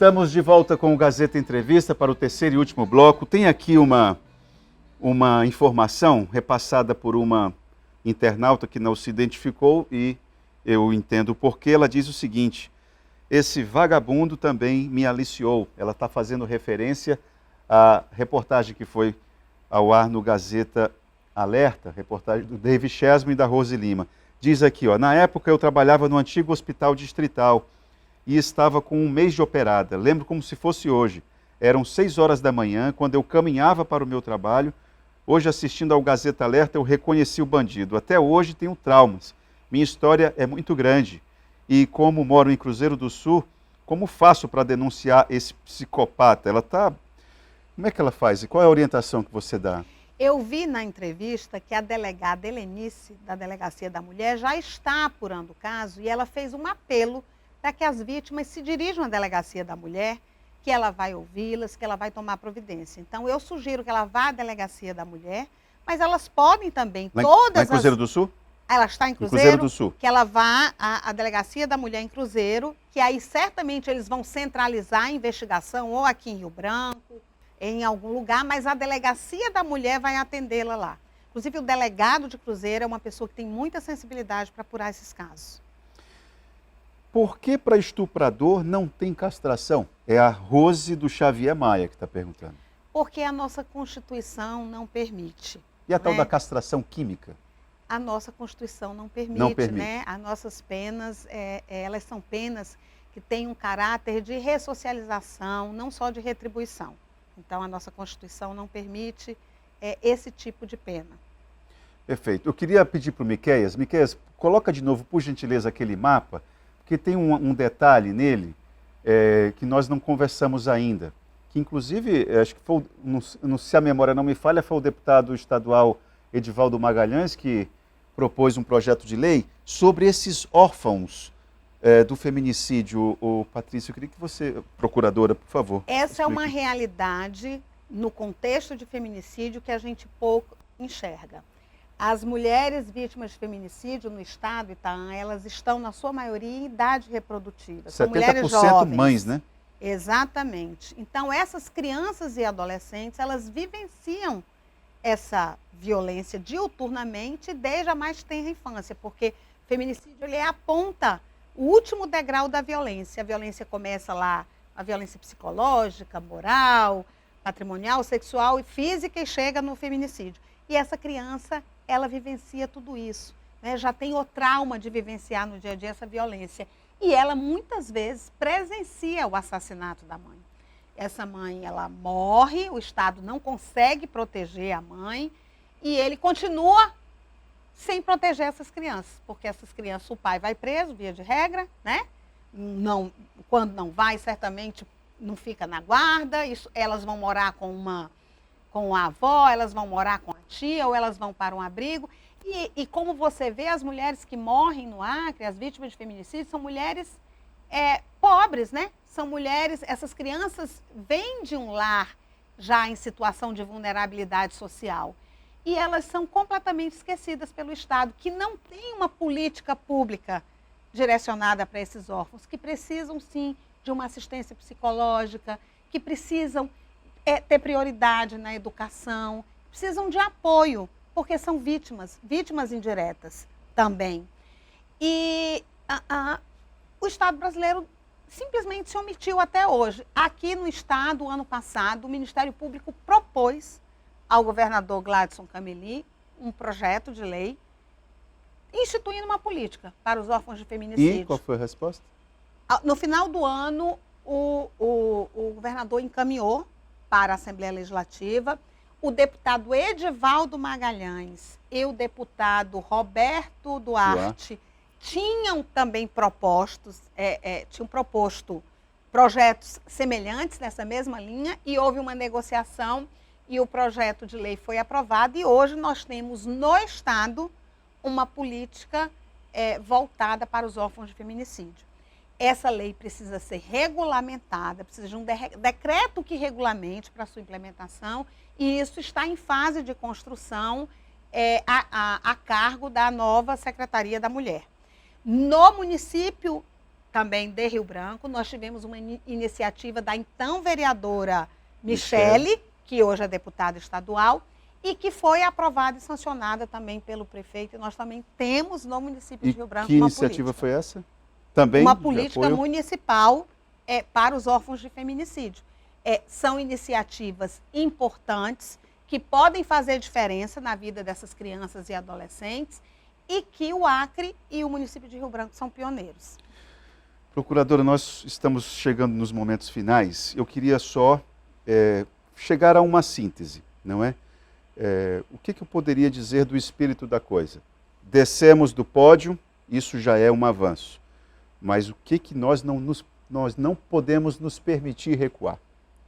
Estamos de volta com o Gazeta Entrevista para o terceiro e último bloco. Tem aqui uma informação repassada por uma internauta que não se identificou e eu entendo o porquê. Ela diz o seguinte: esse vagabundo também me aliciou. Ela está fazendo referência à reportagem que foi ao ar no Gazeta Alerta, reportagem do David Chesman e da Rose Lima. Diz aqui, na época eu trabalhava no antigo hospital distrital e estava com um mês de operada. Lembro como se fosse hoje. Eram 6 horas da manhã, quando eu caminhava para o meu trabalho. Hoje, assistindo ao Gazeta Alerta, eu reconheci o bandido. Até hoje tenho traumas. Minha história é muito grande. E como moro em Cruzeiro do Sul, como faço para denunciar esse psicopata? Como é que ela faz? E qual é a orientação que você dá? Eu vi na entrevista que a delegada Helenice, da Delegacia da Mulher, já está apurando o caso e ela fez um apelo para que as vítimas se dirijam à Delegacia da Mulher, que ela vai ouvi-las, que ela vai tomar providência. Então, eu sugiro que ela vá à Delegacia da Mulher, mas elas podem também, lá em Cruzeiro do Sul? Ela está em Cruzeiro? Cruzeiro do Sul. Que ela vá à Delegacia da Mulher em Cruzeiro, que aí certamente eles vão centralizar a investigação ou aqui em Rio Branco, em algum lugar, mas a Delegacia da Mulher vai atendê-la lá. Inclusive, o delegado de Cruzeiro é uma pessoa que tem muita sensibilidade para apurar esses casos. Por que para estuprador não tem castração? É a Rose do Xavier Maia que está perguntando. Porque a nossa Constituição não permite. E a tal da castração química? A nossa Constituição não permite, não permite. Né? As nossas penas, elas são penas que têm um caráter de ressocialização, não só de retribuição. Então, a nossa Constituição não permite esse tipo de pena. Perfeito. Eu queria pedir para o Miqueias, coloca de novo, por gentileza, aquele mapa, porque tem um detalhe nele que nós não conversamos ainda, que inclusive, acho que foi, se a memória não me falha, foi o deputado estadual Edivaldo Magalhães que propôs um projeto de lei sobre esses órfãos do feminicídio. Patrícia, eu queria que você, procuradora, por favor. Essa é uma realidade no contexto de feminicídio que a gente pouco enxerga. As mulheres vítimas de feminicídio no estado, Itaã, elas estão, na sua maioria, em idade reprodutiva. São mulheres jovens. mães, né? Exatamente. Então, essas crianças e adolescentes, elas vivenciam essa violência diuturnamente desde a mais tenra infância, porque o feminicídio ele aponta o último degrau da violência. A violência começa lá, a violência psicológica, moral, patrimonial, sexual e física, e chega no feminicídio. E essa criança, ela vivencia tudo isso, né? Já tem o trauma de vivenciar no dia a dia essa violência. E ela, muitas vezes, presencia o assassinato da mãe. Essa mãe, ela morre, o Estado não consegue proteger a mãe e ele continua sem proteger essas crianças, porque essas crianças, o pai vai preso, via de regra, né? Não, quando não vai, certamente não fica na guarda, elas vão morar com a avó, elas vão morar com a tia, ou elas vão para um abrigo. E como você vê, as mulheres que morrem no Acre, as vítimas de feminicídio, são mulheres pobres, né? São mulheres, essas crianças vêm de um lar já em situação de vulnerabilidade social. E elas são completamente esquecidas pelo Estado, que não tem uma política pública direcionada para esses órfãos, que precisam, sim, de uma assistência psicológica, que precisam ter prioridade na educação, precisam de apoio, porque são vítimas indiretas também. E o Estado brasileiro simplesmente se omitiu até hoje. Aqui no Estado, ano passado, o Ministério Público propôs ao governador Gladson Cameli um projeto de lei instituindo uma política para os órfãos de feminicídio. E qual foi a resposta? No final do ano, o governador encaminhou para a Assembleia Legislativa. O deputado Edivaldo Magalhães e o deputado Roberto Duarte tinham também proposto projetos semelhantes nessa mesma linha e houve uma negociação e o projeto de lei foi aprovado e hoje nós temos no Estado uma política voltada para os órfãos de feminicídio. Essa lei precisa ser regulamentada, precisa de um decreto que regulamente para sua implementação e isso está em fase de construção a cargo da nova Secretaria da Mulher. No município também de Rio Branco, nós tivemos uma iniciativa da então vereadora Michele, que hoje é deputada estadual, e que foi aprovada e sancionada também pelo prefeito. E nós também temos no município de Rio Branco que uma iniciativa política. foi essa? Também Uma de política apoio? municipal para os órfãos de feminicídio. São iniciativas importantes que podem fazer diferença na vida dessas crianças e adolescentes e que o Acre e o município de Rio Branco são pioneiros. Procuradora, nós estamos chegando nos momentos finais. Eu queria só chegar a uma síntese, não é? O que eu poderia dizer do espírito da coisa? Descemos do pódio, isso já é um avanço. Mas o que nós não podemos nos permitir recuar?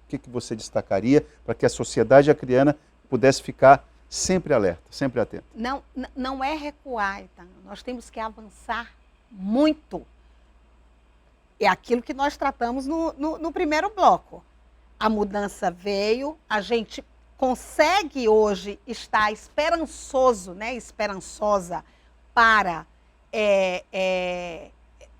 O que você destacaria para que a sociedade acreana pudesse ficar sempre alerta, sempre atenta? Não é recuar, então. Nós temos que avançar muito. É aquilo que nós tratamos no primeiro bloco. A mudança veio, a gente consegue hoje estar esperançoso, né, esperançosa para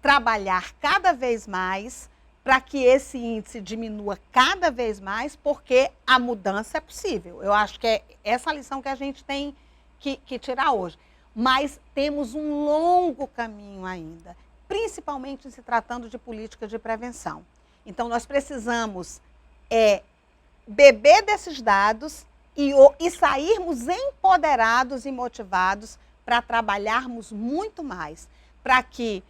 trabalhar cada vez mais para que esse índice diminua cada vez mais, porque a mudança é possível. Eu acho que é essa lição que a gente tem que tirar hoje. Mas temos um longo caminho ainda, principalmente se tratando de política de prevenção. Então, nós precisamos beber desses dados e sairmos empoderados e motivados para trabalharmos muito mais, para que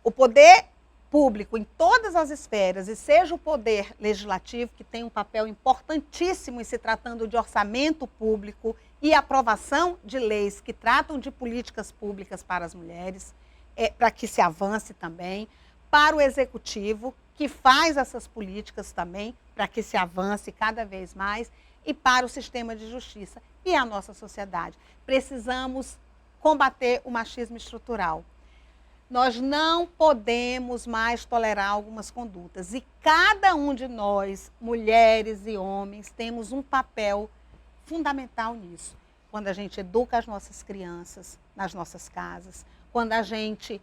o poder público em todas as esferas, e seja o poder legislativo, que tem um papel importantíssimo em se tratando de orçamento público e aprovação de leis que tratam de políticas públicas para as mulheres, para que se avance também, para o executivo, que faz essas políticas também, para que se avance cada vez mais, e para o sistema de justiça e a nossa sociedade. Precisamos combater o machismo estrutural. Nós não podemos mais tolerar algumas condutas. E cada um de nós, mulheres e homens, temos um papel fundamental nisso. Quando a gente educa as nossas crianças nas nossas casas, quando a gente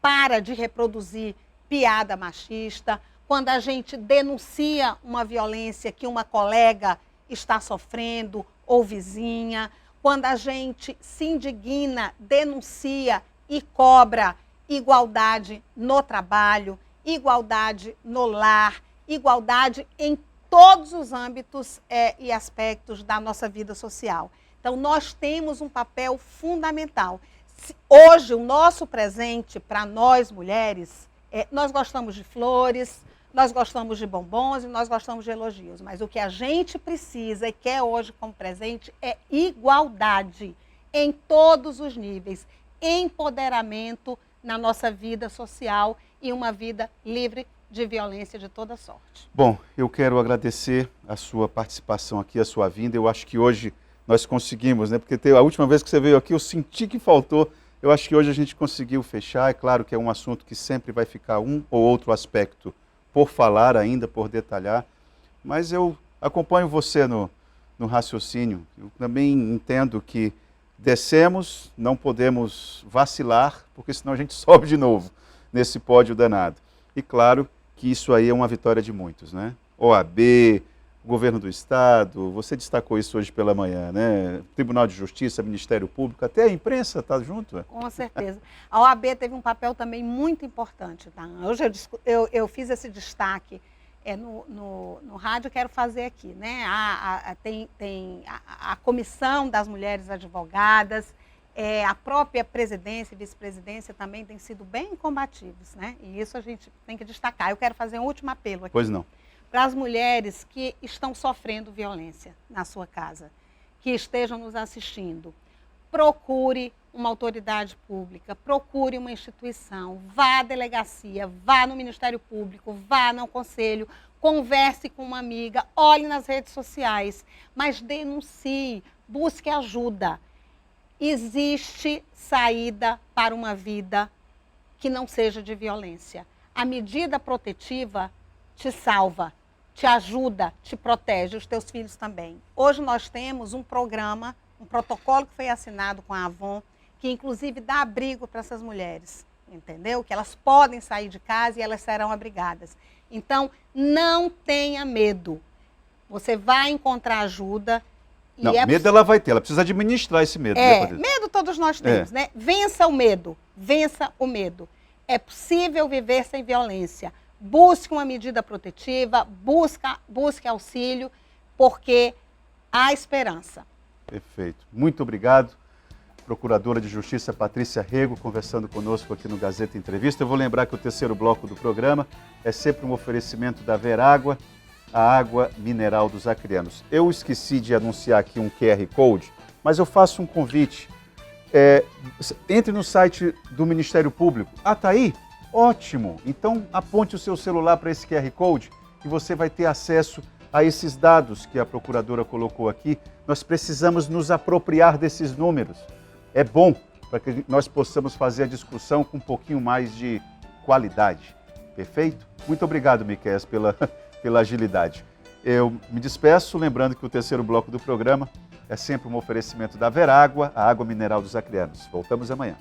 para de reproduzir piada machista, quando a gente denuncia uma violência que uma colega está sofrendo ou vizinha, quando a gente se indigna, denuncia e cobra igualdade no trabalho, igualdade no lar, igualdade em todos os âmbitos e aspectos da nossa vida social. Então, nós temos um papel fundamental. Hoje, o nosso presente para nós mulheres, nós gostamos de flores, nós gostamos de bombons e nós gostamos de elogios, mas o que a gente precisa e quer hoje como presente é igualdade em todos os níveis, empoderamento na nossa vida social e uma vida livre de violência de toda sorte. Bom, eu quero agradecer a sua participação aqui, a sua vinda. Eu acho que hoje nós conseguimos, né? Porque a última vez que você veio aqui eu senti que faltou. Eu acho que hoje a gente conseguiu fechar. É claro que é um assunto que sempre vai ficar um ou outro aspecto por falar ainda, por detalhar. Mas eu acompanho você no raciocínio. Eu também entendo que descemos, não podemos vacilar, porque senão a gente sobe de novo nesse pódio danado. E claro que isso aí é uma vitória de muitos, né? OAB, Governo do Estado, você destacou isso hoje pela manhã, né? Tribunal de Justiça, Ministério Público, até a imprensa está junto. Com certeza. A OAB teve um papel também muito importante, tá? Hoje eu fiz esse destaque no rádio, quero fazer aqui, né? Tem a Comissão das Mulheres Advogadas, a própria presidência e vice-presidência também têm sido bem combativos, né? E isso a gente tem que destacar. Eu quero fazer um último apelo aqui. Pois não. Para as mulheres que estão sofrendo violência na sua casa, que estejam nos assistindo. Procure uma autoridade pública, procure uma instituição, vá à delegacia, vá no Ministério Público, vá no conselho, converse com uma amiga, olhe nas redes sociais, mas denuncie, busque ajuda. Existe saída para uma vida que não seja de violência. A medida protetiva te salva, te ajuda, te protege, os teus filhos também. Hoje nós temos um programa, um protocolo que foi assinado com a Avon, que inclusive dá abrigo para essas mulheres. entendeu? Que elas podem sair de casa e elas serão abrigadas. Então, não tenha medo. Você vai encontrar ajuda. Não, medo ela vai ter, ela precisa administrar esse medo. Medo todos nós temos, né? Vença o medo, vença o medo. É possível viver sem violência. Busque uma medida protetiva, busque auxílio, porque há esperança. Perfeito. Muito obrigado. Procuradora de Justiça Patrícia Rego, conversando conosco aqui no Gazeta Entrevista. Eu vou lembrar que o terceiro bloco do programa é sempre um oferecimento da Verágua, a água mineral dos acreanos. Eu esqueci de anunciar aqui um QR Code, mas eu faço um convite. Entre no site do Ministério Público. Ah, tá aí? Ótimo! Então aponte o seu celular para esse QR Code e você vai ter acesso a esses dados que a Procuradora colocou aqui. Nós precisamos nos apropriar desses números. É bom para que nós possamos fazer a discussão com um pouquinho mais de qualidade. Perfeito? Muito obrigado, Miqueias, pela agilidade. Eu me despeço, lembrando que o terceiro bloco do programa é sempre um oferecimento da Verágua, a água mineral dos acreanos. Voltamos amanhã.